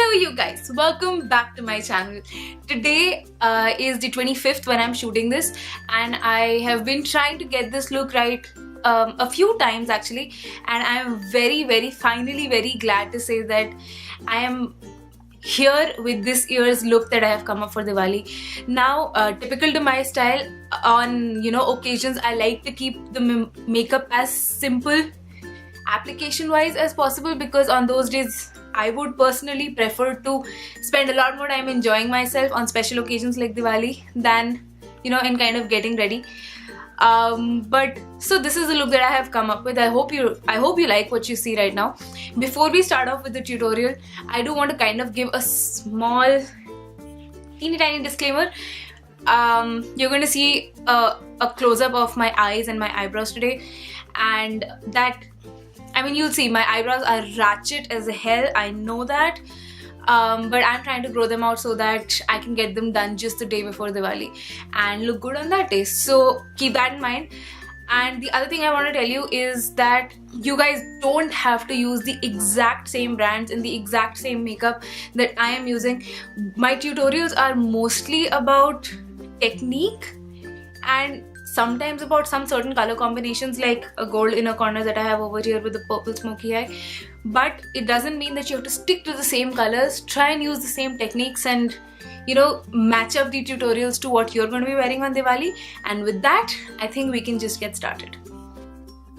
Hello you guys, welcome back to my channel. Today is the 25th when I'm shooting this, and I have been trying to get this look right a few times actually, and I'm finally very glad to say that I am here with this year's look that I have come up for Diwali. Now, typical to my style, on occasions I like to keep the makeup as simple application wise as possible, because on those days I would personally prefer to spend a lot more time enjoying myself on special occasions like Diwali than in kind of getting ready. But so this is the look that I have come up with. I hope you like what you see right now. Before we start off with the tutorial, I do want to kind of give a small teeny tiny disclaimer. You're going to see a close-up of my eyes and my eyebrows today, and that, I mean, you'll see my eyebrows are ratchet as hell, I know that, but I'm trying to grow them out so that I can get them done just the day before Diwali and look good on that day. So keep that in mind. And the other thing I want to tell you is that you guys don't have to use the exact same brands in the exact same makeup that I am using. My tutorials are mostly about technique and sometimes about some certain color combinations, like a gold inner corner that I have over here with the purple smoky eye. But it doesn't mean that you have to stick to the same colors. Try and use the same techniques and match up the tutorials to what you're going to be wearing on Diwali. And with that, I think we can just get started.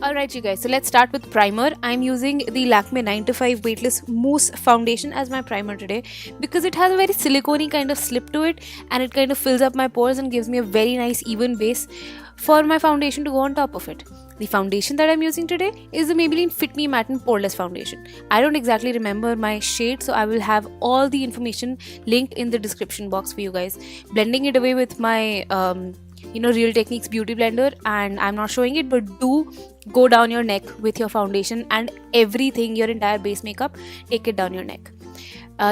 Alright you guys, so let's start with primer. I'm using the Lakme 9 to 5 weightless mousse foundation as my primer today, because it has a very silicone-y kind of slip to it, and it kind of fills up my pores and gives me a very nice even base for my foundation to go on top of it. The foundation that I'm using today is the Maybelline Fit Me Matte and Poreless foundation. I don't exactly remember my shade, so I will have all the information linked in the description box for you guys. Blending it away with my Real Techniques beauty blender, and I'm not showing it, but do go down your neck with your foundation and everything, your entire base makeup, take it down your neck.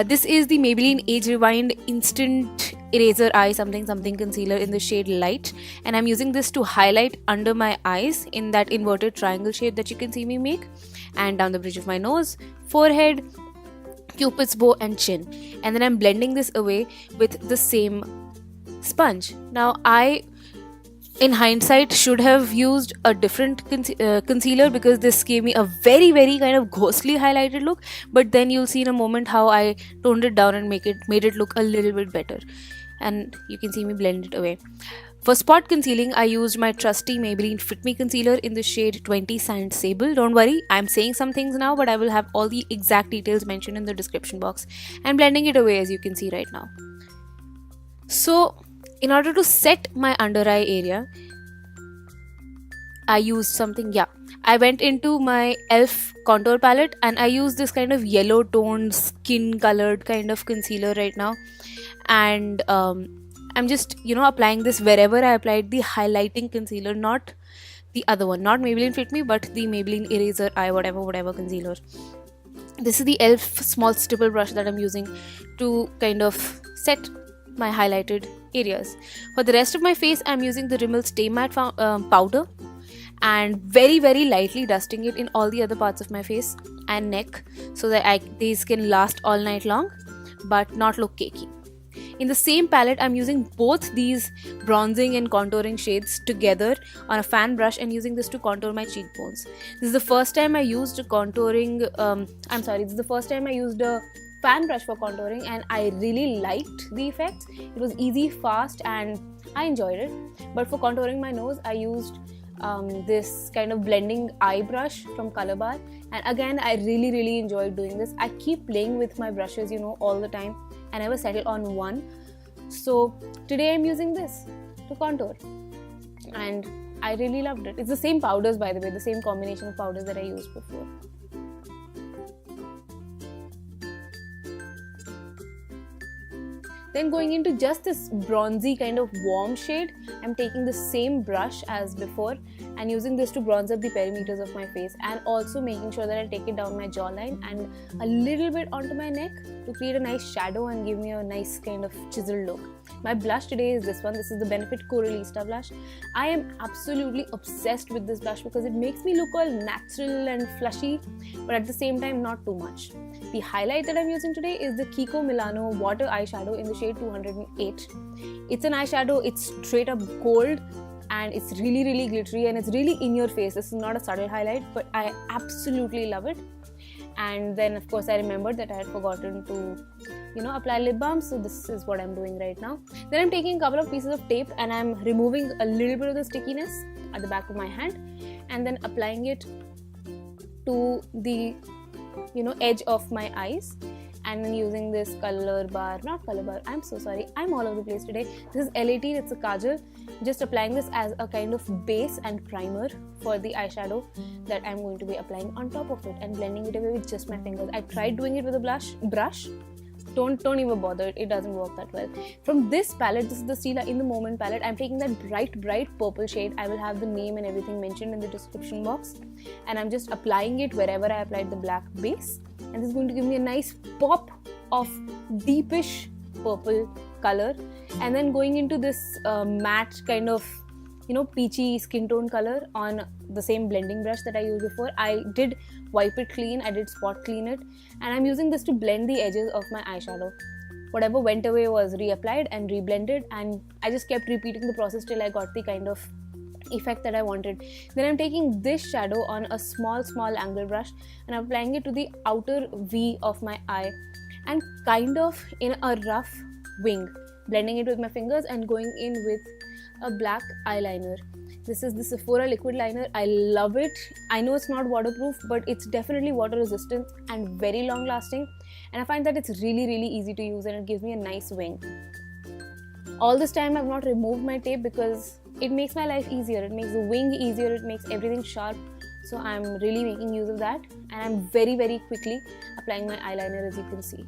This is the Maybelline Age Rewind Instant Eraser Eye something concealer in the shade Light, and I'm using this to highlight under my eyes in that inverted triangle shape that you can see me make, and down the bridge of my nose, forehead, cupid's bow and chin. And then I'm blending this away with the same sponge. Now, I in hindsight should have used a different concealer, because this gave me a very kind of ghostly highlighted look, but then you'll see in a moment how I toned it down and made it look a little bit better, and you can see me blend it away. For spot concealing, I used my trusty Maybelline Fit Me concealer in the shade 20 Sand Sable. Don't worry, I'm saying some things now, but I will have all the exact details mentioned in the description box, and blending it away as you can see right now. So in order to set my under eye area, I used something, I went into my e.l.f. contour palette and I used this kind of yellow toned skin colored kind of concealer right now, and I'm just applying this wherever I applied the highlighting concealer, not the other one, not Maybelline Fit Me, but the Maybelline Eraser Eye whatever concealer. This is the e.l.f. small stipple brush that I'm using to kind of set my highlighted areas. For the rest of my face, I'm using the Rimmel Stay Matte powder and very lightly dusting it in all the other parts of my face and neck, so that these can last all night long but not look cakey. In the same palette, I'm using both these bronzing and contouring shades together on a fan brush and using this to contour my cheekbones. This is the first time I used this is the first time I used a fan brush for contouring, and I really liked the effects. It was easy, fast, and I enjoyed it. But for contouring my nose, I used this kind of blending eye brush from Colourful, and again I really enjoyed doing this. I keep playing with my brushes all the time. I never settle on one, so today I'm using this to contour, and I really loved it. It's the same powders, by the way, the same combination of powders that I used before. Then going into just this bronzy kind of warm shade, I'm taking the same brush as before and using this to bronze up the perimeters of my face, and also making sure that I take it down my jawline and a little bit onto my neck to create a nice shadow and give me a nice kind of chiseled look. My blush today is this one. This is the Benefit Coralista blush. I am absolutely obsessed with this blush because it makes me look all natural and flushy, but at the same time not too much. The highlight that I'm using today is the Kiko Milano water eyeshadow in the shade 208. It's an eyeshadow, it's straight up gold, and it's really glittery, and it's really in your face. This is not a subtle highlight, but I absolutely love it. And then of course I remembered that I had forgotten to apply lip balm, so this is what I'm doing right now. Then I'm taking a couple of pieces of tape and I'm removing a little bit of the stickiness at the back of my hand, and then applying it to the edge of my eyes, and then using this I'm so sorry, I'm all over the place today. This is L18, it's a kajal. Just applying this as a kind of base and primer for the eyeshadow that I'm going to be applying on top of it, and blending it away with just my fingers. I tried doing it with a brush. Don't even bother, it doesn't work that well. From this palette, this is the Stilla In The Moment palette. I'm taking that bright purple shade. I will have the name and everything mentioned in the description box, and I'm just applying it wherever I applied the black base, and this is going to give me a nice pop of deepish purple color, and then going into this matte kind of peachy skin tone color on the same blending brush that I used before. I did wipe it clean, I did spot clean it, and I'm using this to blend the edges of my eyeshadow. Whatever went away was reapplied and reblended, and I just kept repeating the process till I got the kind of effect that I wanted. Then I'm taking this shadow on a small angle brush, and I'm applying it to the outer V of my eye, and kind of in a rough wing, blending it with my fingers and going in with a black eyeliner. This is the Sephora liquid liner. I love it. I know it's not waterproof, but it's definitely water resistant and very long lasting, and I find that it's really easy to use, and it gives me a nice wing. All this time I've not removed my tape because it makes my life easier, it makes the wing easier, it makes everything sharp, so I'm really making use of that, and I'm very quickly applying my eyeliner, as you can see.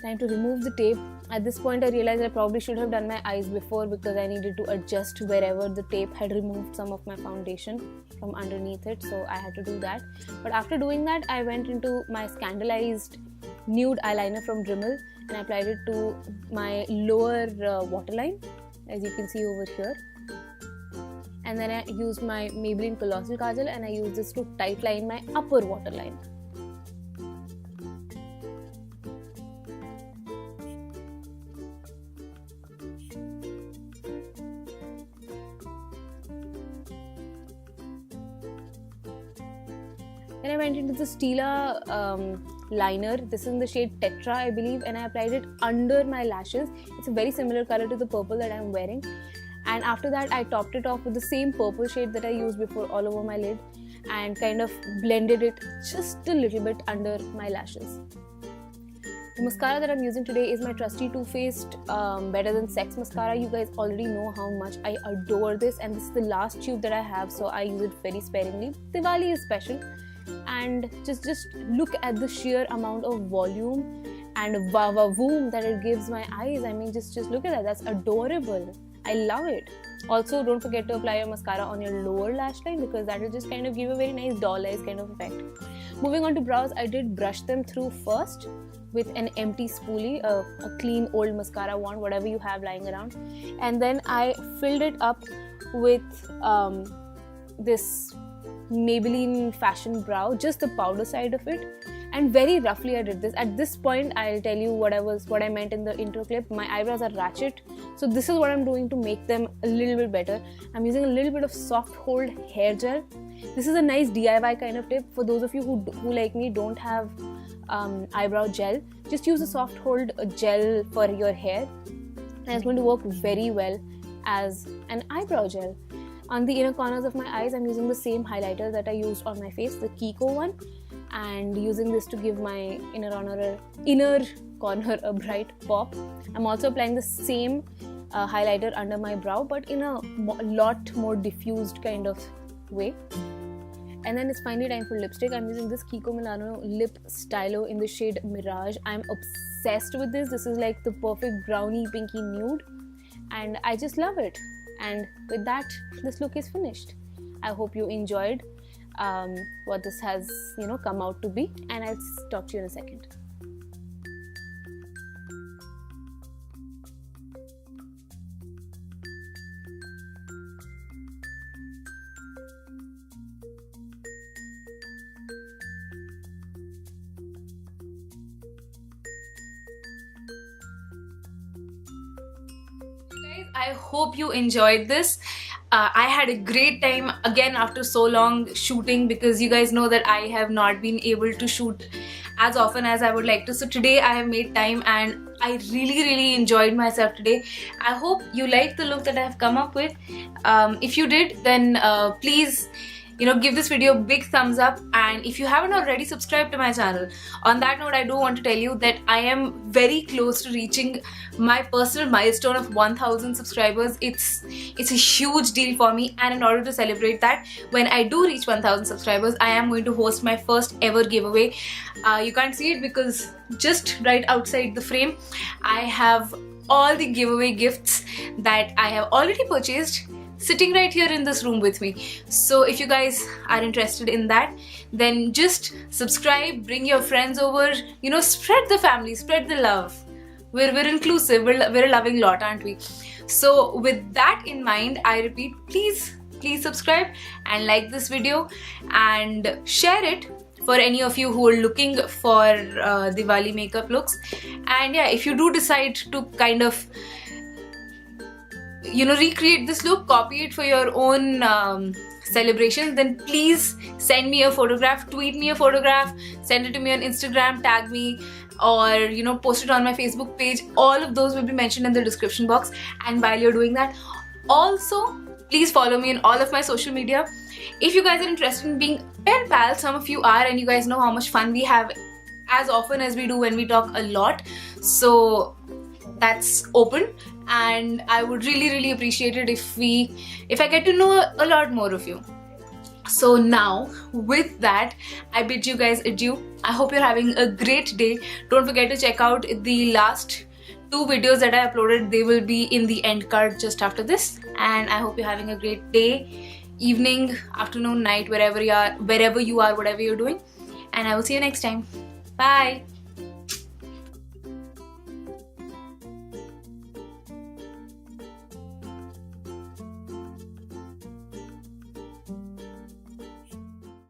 Time to remove the tape. At this point I realized I probably should have done my eyes before, because I needed to adjust wherever the tape had removed some of my foundation from underneath it, so I had to do that. But after doing that, I went into my scandaleyes nude eyeliner from Rimmel, and I applied it to my lower waterline, as you can see over here. And then I used my Maybelline Colossal kajal, and I used this to tightline my upper waterline. Then I went into the Stilla liner. This is in the shade Tetra, I believe, and I applied it under my lashes. It's a very similar color to the purple that I'm wearing. And after that, I topped it off with the same purple shade that I used before all over my lid, and kind of blended it just a little bit under my lashes. The mascara that I'm using today is my trusty Too Faced Better Than Sex mascara. You guys already know how much I adore this, and this is the last tube that I have, so I use it very sparingly. Diwali is special, and just look at the sheer amount of volume and voom that it gives my eyes. I mean, just look at that. That's adorable. I love it. Also, don't forget to apply your mascara on your lower lash line, because that will just kind of give a very nice doll eyes kind of effect. Moving on to brows, I did brush them through first with an empty spoolie, a clean old mascara wand, whatever you have lying around, and then I filled it up with this Maybelline Fashion Brow, just the powder side of it, and very roughly I did this. At this point, I'll tell you what I meant in the intro clip. My eyebrows are ratchet, so this is what I'm doing to make them a little bit better. I'm using a little bit of soft hold hair gel. This is a nice DIY kind of tip for those of you who like me don't have eyebrow gel. Just use a soft hold gel for your hair, and it's going to work very well as an eyebrow gel. On the inner corners of my eyes, I'm using the same highlighter that I used on my face, the Kiko one, and using this to give my inner corner a bright pop. I'm also applying the same highlighter under my brow, but in a lot more diffused kind of way. And then it's finally time for lipstick. I'm using this Kiko Milano lip stylo in the shade Mirage. I'm obsessed with this. This is like the perfect brownie pinky nude, and I just love it. And with that, this look is finished. I hope you enjoyed what this has come out to be, and I'll talk to you in a second. I hope you enjoyed this. I had a great time again after so long shooting, because you guys know that I have not been able to shoot as often as I would like to. So today I have made time and I really enjoyed myself today. I hope you liked the look that I have come up with. If you did, then please give this video a big thumbs up, and if you haven't already, subscribe to my channel. On that note, I do want to tell you that I am very close to reaching my personal milestone of 1000 subscribers. It's a huge deal for me, and in order to celebrate that, when I do reach 1000 subscribers, I am going to host my first ever giveaway. You can't see it because just right outside the frame I have all the giveaway gifts that I have already purchased sitting right here in this room with me. So if you guys are interested in that, then just subscribe, bring your friends over, spread the family, spread the love. We're inclusive, we're a loving lot, aren't we? So with that in mind, I repeat, please subscribe and like this video and share it for any of you who are looking for Diwali makeup looks. And yeah, if you do decide to kind of recreate this look, copy it for your own celebrations, then please send me a photograph, tweet me a photograph, send it to me on Instagram, tag me, or post it on my Facebook page. All of those will be mentioned in the description box. And while you're doing that, also please follow me on all of my social media. If you guys are interested in being pen pals, some of you are, and you guys know how much fun we have as often as we do when we talk a lot. So that's open, and I would really appreciate it if I get to know a lot more of you. So now with that, I bid you guys adieu. I hope you're having a great day. Don't forget to check out the last 2 videos that I uploaded. They will be in the end card just after this. And I hope you're having a great day, evening, afternoon, night, wherever you are, whatever you're doing. And I will see you next time. Bye.